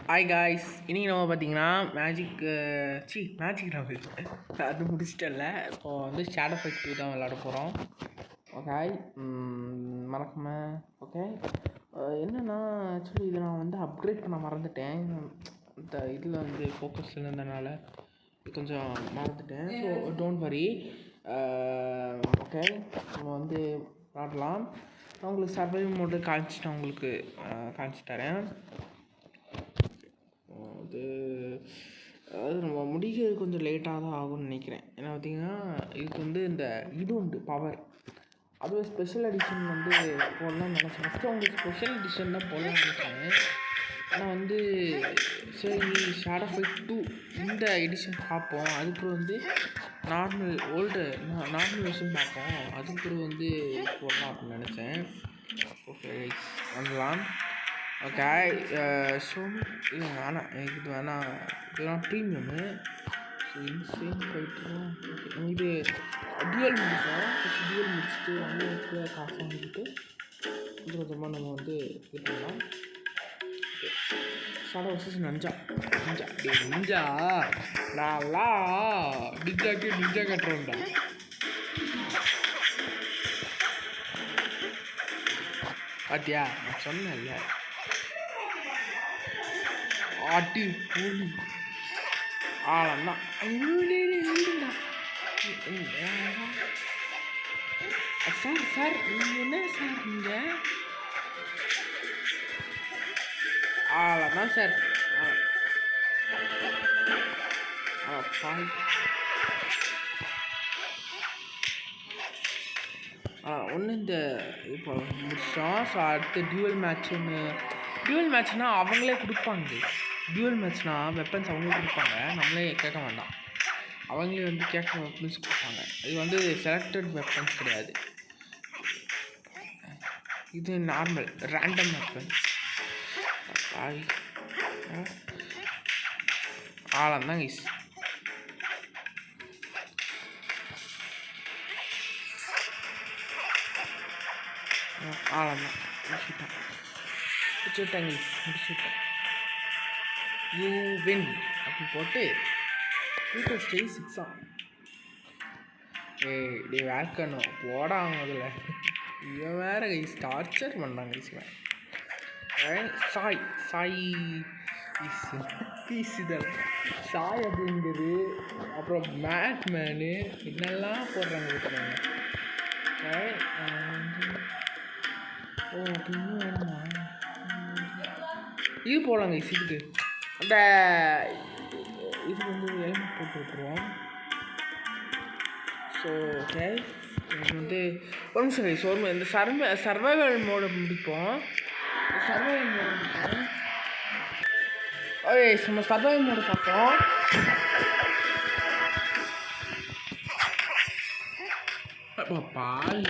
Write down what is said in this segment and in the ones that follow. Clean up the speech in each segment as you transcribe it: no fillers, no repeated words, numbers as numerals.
Hi guys, இன்றைக்கி நம்ம பார்த்தீங்கன்னா மேஜிக் லெவல் அது முடிச்சிட்டல. இப்போது வந்து ஷேடோ ஃபைட் 2 தான் விளையாட போகிறோம். ஓகே, மறக்காம ஓகே. என்னென்னா ஆக்சுவலி இதை நான் வந்து அப்கிரேட் பண்ண மறந்துட்டேன். இந்த இதில் வந்து ஃபோக்கஸ் இருந்ததுனால கொஞ்சம் மறந்துட்டேன். So don't worry. ஓகே, நம்ம வந்து விளாடலாம். நான் உங்களுக்கு சர்வைவ் மோடு காமிச்சிட்டு உங்களுக்கு காமிச்சு தரேன். அதாவது நம்ம முடிக்கிறது கொஞ்சம் லேட்டாக தான் ஆகும்னு நினைக்கிறேன். ஏன்னா பார்த்திங்கன்னா இதுக்கு வந்து இந்த இது உண்டு பவர். அதுவே ஸ்பெஷல் எடிஷன் வந்து போடலாம்னு நினச்சேன். ஃபஸ்ட்டு அவங்களுக்கு ஸ்பெஷல் எடிஷன் தான் போடலாம்னு நினச்சேன். ஆனால் வந்து சரி ஷேடோ ஃபைட் 2 இந்த எடிஷன் பார்ப்போம். அதுக்கப்புறம் வந்து நார்மல் வெர்ஷன் பார்ப்போம். அதுக்கப்புறம் வந்து போடலாம் அப்படின்னு நினச்சேன். ஓகே பண்ணலாம். ஓகே, ஸோ இல்லை வேணாம், எனக்கு இது வேணாம். இதெல்லாம் ப்ரீமியமு. ஸோ இன்சேன் ஃபைட்டரும் இது டியூவல் முடிப்போம். ஃபஸ்ட் டியூவல் முடிச்சுட்டு வந்து காசு வாங்கிட்டு கொஞ்சம் கொஞ்சமாக நம்ம வந்து இது பண்ணலாம். ஓகே, ஷேடோ வர்சஸ் நிஞ்சா நல்லா நிஞ்சா கட்டுறோம்டா. பாத்தியா, நான் சொன்னேன்ல. ஆட்டி போலி ஆளந்தான் சார் நீங்கள் என்ன சார் நீங்கள் ஆளந்தான் சார். ஒன்று இந்த இப்போ முடிச்சோம். ஸோ அடுத்து டியூவல் மேட்ச்னால் அவங்களே கொடுப்பாங்க. டியூவல் மேட்ச்னால் வெப்பன்ஸ் அவங்களே கொடுப்பாங்க, நம்மளே கேட்க வேண்டாம். அவங்களே வந்து கேட்க வெப்பன்ஸ் கொடுப்பாங்க. இது வந்து செலக்டட் வெப்பன்ஸ் கிடையாது, இது நார்மல் ரேண்டம் வெப்பன்ஸ். ஆளந்தான் கைஸ். ஆளந்தான் முடிச்சுட்டேன் கைஸ், முடிச்சுட்டேன். யூ வின் அப்படின்னு போட்டு 2 6 டே வேக்கணும் போடாம முதல்ல. இவன் வேற கைஸ் டார்ச்சர் பண்ணாங்க கைஸ். சாய் பீஸுதல் சாய் அப்படிங்கிறது, அப்புறம் மேட்மேனு என்னெல்லாம் போடுறாங்க இருக்கிறாங்க. ஓ இன்னும் வேணுமா? இது போடலாங்க கைஸ். இதுக்கு அந்த இது வந்து ஹெல்மெட் போட்டு விட்டுருவோம். ஸோ ஓகே, இது வந்து ஒரு நிமிஷம் கைஸ், ஒரு இந்த சர்வைவல் மோடை முடிப்போம். ஓகே, நம்ம சர்வைவல் மோடு பார்ப்போம். பால்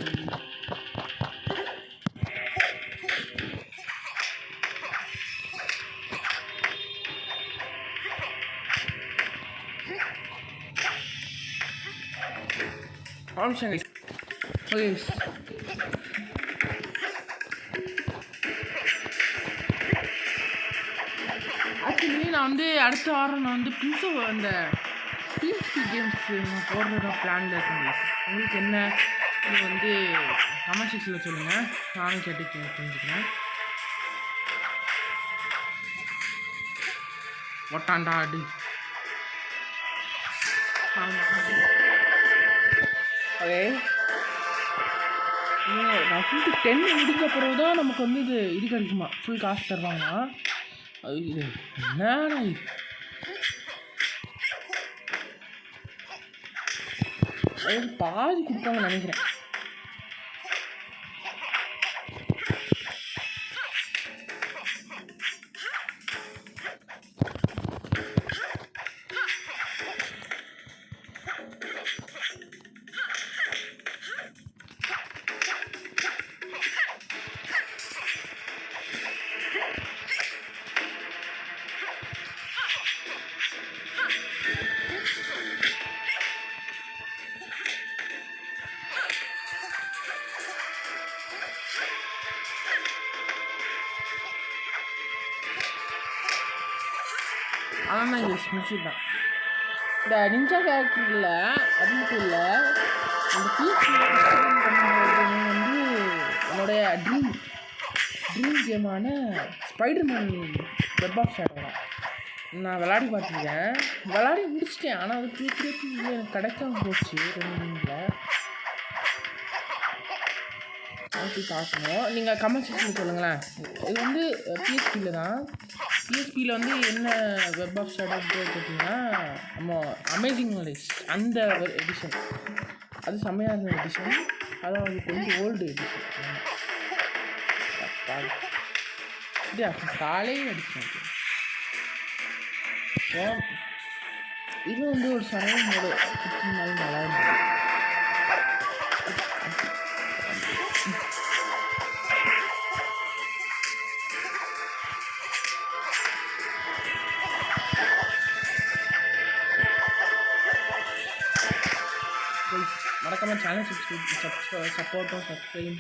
ஆக்சுவலி நான் வந்து அடுத்த வாரம் நான் வந்து அந்த PSP கேம்ஸ் நான் போடுறதா பிளானில் இருக்கேன். உங்களுக்கு என்ன இது வந்து கமெண்ட் செக்ஷனில் சொல்லுங்கள், நானும் கேட்டு தெரிஞ்சுக்கிறேன். ஒட்டாண்டா அடி ஓகே. நான் ஃபுல் 10 முடிஞ்ச பிறகு தான் நமக்கு வந்து இது கிடைக்குமா, ஃபுல் காசு தருவாங்க. அது என்னடா இது பாதி கொடுப்பாங்கன்னு நினைக்கிறேன். ஆனால் நான் யூஸ் முடிச்சுட்டேன். இந்த நிஞ்சா கேரக்டரில் அது மட்டும் இல்லை, இந்த பிஎஸ்சி வந்து என்னுடைய ட்ரீம் கேமான ஸ்பைடர்மேன் வெப் ஆஃப் ஷேடோ தான் நான் விளையாடி பார்த்துருக்கேன். விளையாடி முடிச்சிட்டேன். ஆனால் அது திருப்பி எனக்கு கிடைக்காம போச்சு 2 நிமிஷத்தில். அப்படி பார்க்கணும். நீங்கள் கமெண்ட் செக்ஷனில் சொல்லுங்களேன். இது வந்து பிஎஸ்பியில் தான். பிஎஸ்பியில் வந்து என்ன வெப் ஆஃப் ஷேடோ கேட்டிங்கன்னா நம்ம அமேசிங் நாலேஜ் அந்த எடிஷன், அது செம்மையாக இருந்த எடிஷன். அதாவது கொஞ்சம் ஓல்டு எடிஷன். இது காலையே எடிஷன். இது வந்து ஒரு சரவண மோடு குட்டினாலும் நல்லா இருந்தது. மறக்காமல் சேனல் சப்ஸ்கிரைப்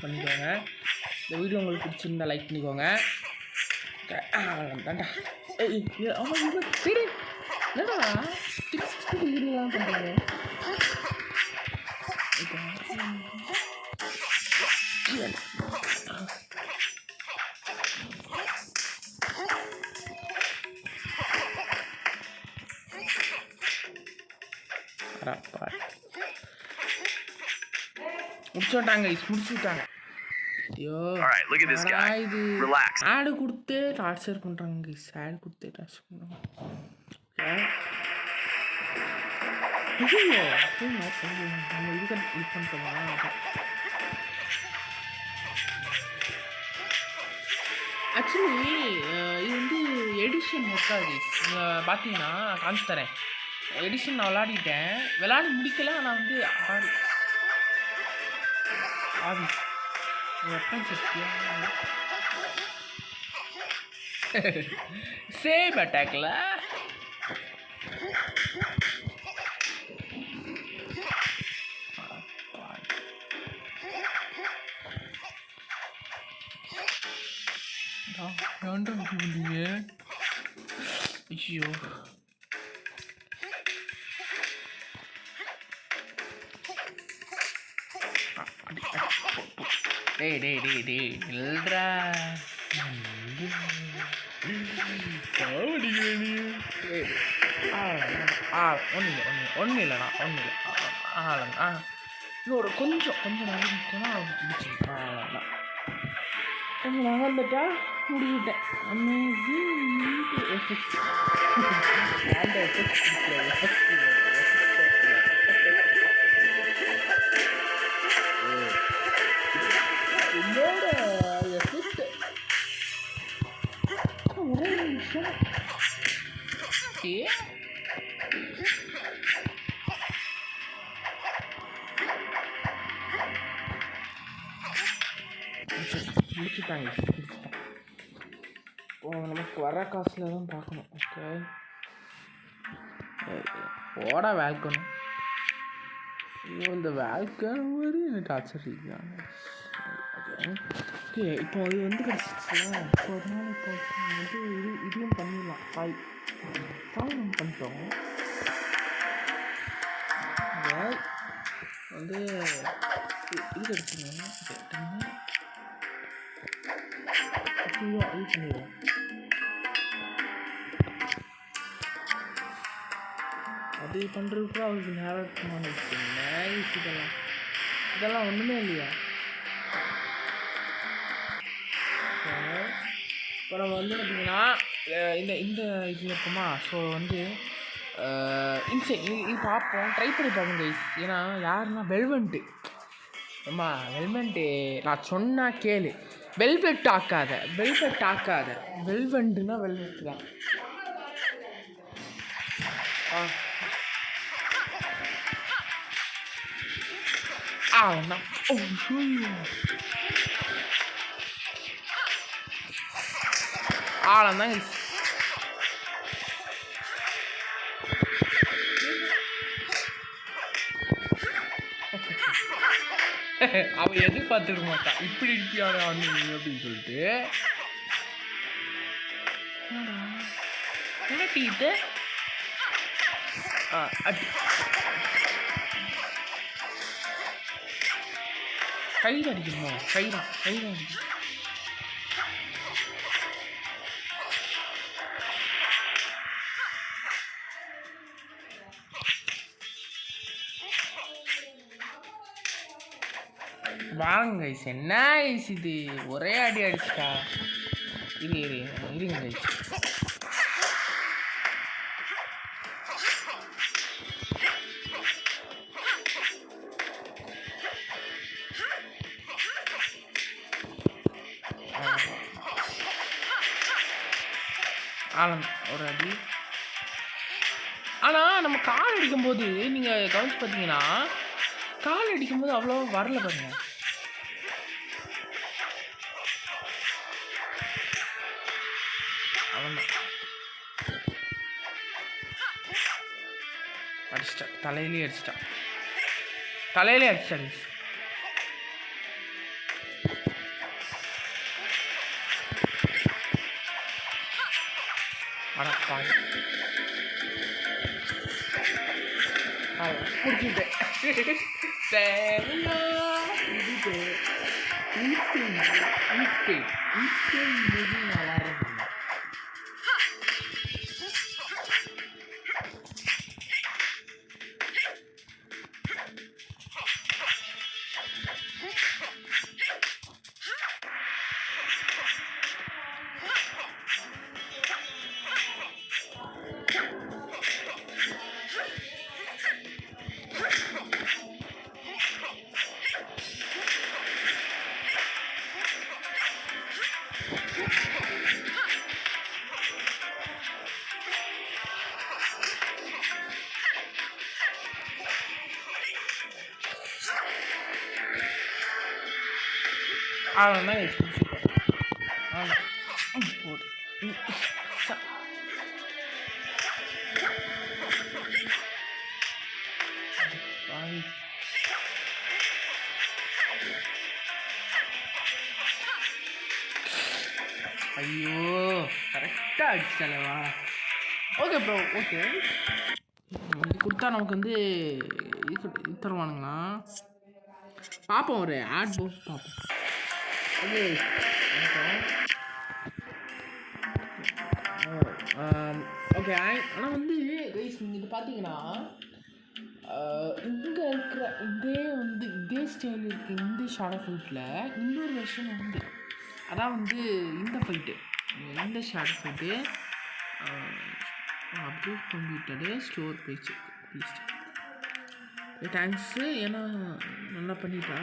பண்ணிக்கோங்க. இந்த வீடியோ உங்களுக்கு பிடிச்சிருந்தா லைக் பண்ணிக்கோங்க. தாண்டா என்னடா 360 டிகிரிலாம் பண்ணுறாங்க. முடிச்சுட்டாங்க. ஐயோ இது ஆடு கொடுத்து டார்ச்சர் பண்ணுறாங்க. ஆடு கொடுத்து டார்ச்சர் பண்ணுறாங்க. நம்ம இது பண்ணிட்டோமா? ஆக்சுவலி இது வந்து எடிஷன் இருக்காது. நீங்கள் பார்த்தீங்கன்னா காமிச்சு தரேன். எடிஷன் நான் விளையாடி முடிக்கல. ஆனால் வந்து சேம் அட்டாக்ல ஐயோ டேய் இல்லைடா ஒன்றும் இல்லைண்ணா இன்னொரு கொஞ்சம் நகர்ந்துட்டேன்னா முடிச்சுட்டேன். கொஞ்சம் நகர்ந்துட்டா முடிச்சுட்டேன். Amazing effect. அந்த எஃபெக்ட் ஒரே நிமிஷம். முடிச்சுட்டாங்க. நமக்கு வர காசில் தான் பார்க்கணும். ஓகே ஓட வேல்கணும். ஐயோ இந்த வேல்கன் மாதிரி என்ன டார்ச்சர் இருக்காங்க. ஓகே இப்போ அது வந்து கிடச்சிச்சுல. இப்போ அதனால இப்போ வந்து இதையும் பண்ணிடலாம். சாய் நம்ம பண்ணிட்டோம். வந்து இது கிடச்சிங்க இது பண்ணிடுவோம். அது பண்ணுறதுக்கு அவருக்கு நேரமான விஷயம். இதெல்லாம் ஒன்றுமே இல்லையா? இப்போ நம்ம வந்து பார்த்திங்கன்னா இந்த இதில் இருக்குமா. ஸோ வந்து இது பார்ப்போம், ட்ரை பண்ணி பார்ப்போம் கைஸ். ஏன்னா யாருன்னா வெல்வெண்ட்டு நான் சொன்னால் கேளு. வெல்வெட் ஆக்காத. வெல்வெண்ட்டுனா வெல்வெட்டு தான். ஆழம்தான் கைஸ். அவன் எதிர்பார்த்துக்க மாட்டான் இப்படி இருப்பியாடா வந்து அப்படின்னு சொல்லிட்டு. என்ன டீட்டு கையில் அடிக்கணுமோ? கையில் அடிக்கணும். வாங்க கைஸ், என்ன கைஸ் இது ஒரே அடி அடிச்சிட்டா. இருங்க கைஸ். ஒரு அடி. ஆனால் நம்ம கால் அடிக்கும்போது நீங்கள் கவனிச்சு பார்த்தீங்கன்னா கால் அடிக்கும்போது அவ்வளோ வரல பாருங்க. அடிச்சிட்டா, தலையிலே அடிச்சிட்டா. அடப்பாய் பிடிச்சிட்டேன். அவ்வளோதான் ஐயோ கரெக்டாக அடிச்சிட்டலவா. Okay bro, okay. இது கொடுத்தா நமக்கு வந்து இது தருவானுங்களா பார்ப்போம். ஒரு ஆட் போஸ்ட் பார்ப்போம். ஓகே ஆனால் வந்து கைஸ் நீங்கள் இது பார்த்தீங்கன்னா இங்கே இருக்கிற இதே ஸ்டைல் இருக்குது. இந்த ஷேடோ ஃபைட்டில் இன்னொரு வெர்ஷன் உண்டு. அதான் வந்து இந்த ஃபைட்டு, இந்த ஷேடோ ஃபைட்டு அப்டேட் பண்ணிவிட்டாலே ஸ்டோர் பேஜ் ப்ளீஸ். தேங்க்ஸு, ஏன்னா நல்லா பண்ணிட்டா.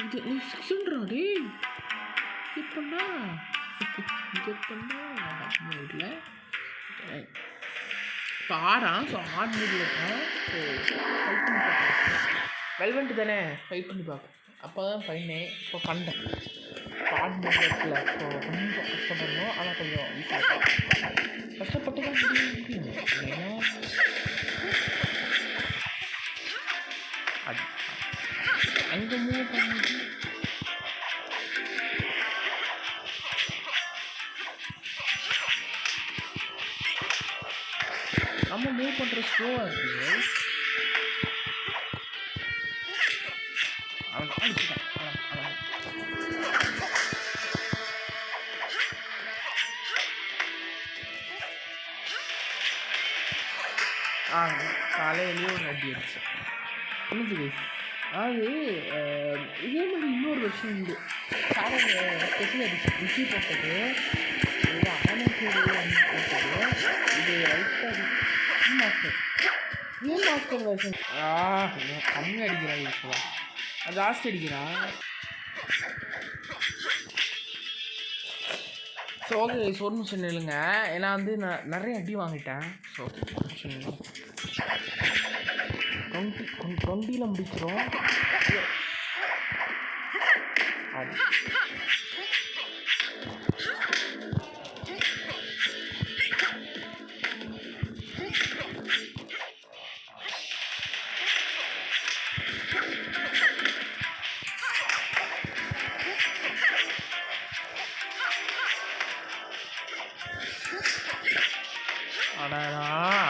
இது நீ 600 டே இப்போண்ணா இல்லை இப்போ ஆடான். ஸோ ஆட் மூடியில் இருக்கோம். ஸோ ஃபைட் பண்ணி பார்ப்போம். வெல்வெண்ட்டு தானே ஃபைட் பண்ணி பார்ப்போம். அப்போ தான் பண்ணேன். இப்போ பண்ணேன். இப்போ ஆட் மூடியில் இருக்குல்ல. ஸோ கொஞ்சம் கஷ்டப்படணும், ஆனால் கொஞ்சம் ஈஸியாக கஷ்டப்பட்டு தான் முடியும். ஏன்னா அது அங்கே மூவ் பண்ணி நம்ம மூவ் பண்ணுற ஸ்லோவாக இருக்குது. காலையிலேயே ஒரு அடி அடிச்சு புரிஞ்சுது. அதாவது இதே மாதிரி இன்னொரு வருஷம் உண்டு. ஸ்பெஷல் அடிச்சு ருசி போட்டது, இது அனசேரி போட்டது, இது ரைட்டாக மாஸ்டர் வருஷன். கம்மி அடிக்கிறான் இப்போதான், ஜாஸ்தி அடிக்கிறான். ஸோ ஓகே ஒரு நிமிஷம் இல்லைங்க, ஏன்னா வந்து நான் நிறைய அடி வாங்கிட்டேன். ஸோ 20 முடிக்கிறோம்.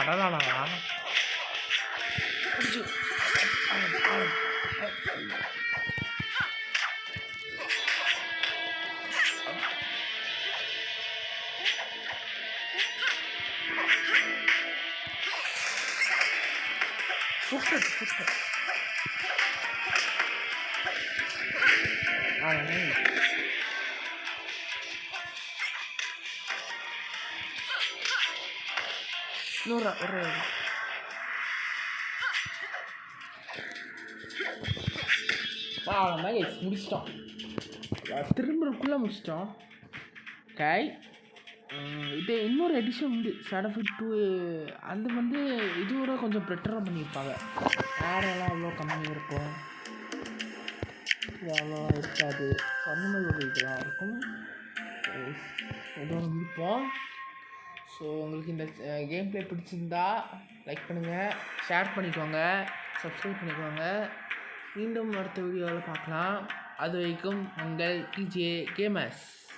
அடடா சூப்பர் சூப்பர். இன்னொரு ஒரு அவ்வளோதான் கைஸ், முடிச்சிட்டோம். திரும்பக்குள்ளே முடிச்சிட்டோம். கை இது இன்னொரு எடிஷன் உண்டு ஷேடோ ஃபைட் 2. அது வந்து இதோட கொஞ்சம் பெட்டராக பண்ணியிருப்பாங்க. ஏரெல்லாம் அவ்வளோ கம்மியாக இருக்கும், இது அவ்வளோ இருக்காது. அந்த மாதிரி ஒரு இதெல்லாம் இருக்கும். இதோட முடிப்போம். ஸோ உங்களுக்கு இந்த கேம் ப்ளே பிடிச்சிருந்தா லைக் பண்ணுங்கள், ஷேர் பண்ணிக்கோங்க, சப்ஸ்கிரைப் பண்ணிக்கோங்க. மீண்டும் அடுத்த வீடியோவில் பார்க்கலாம். அது வரைக்கும் உங்கள் டிஜே கேமர்ஸ்.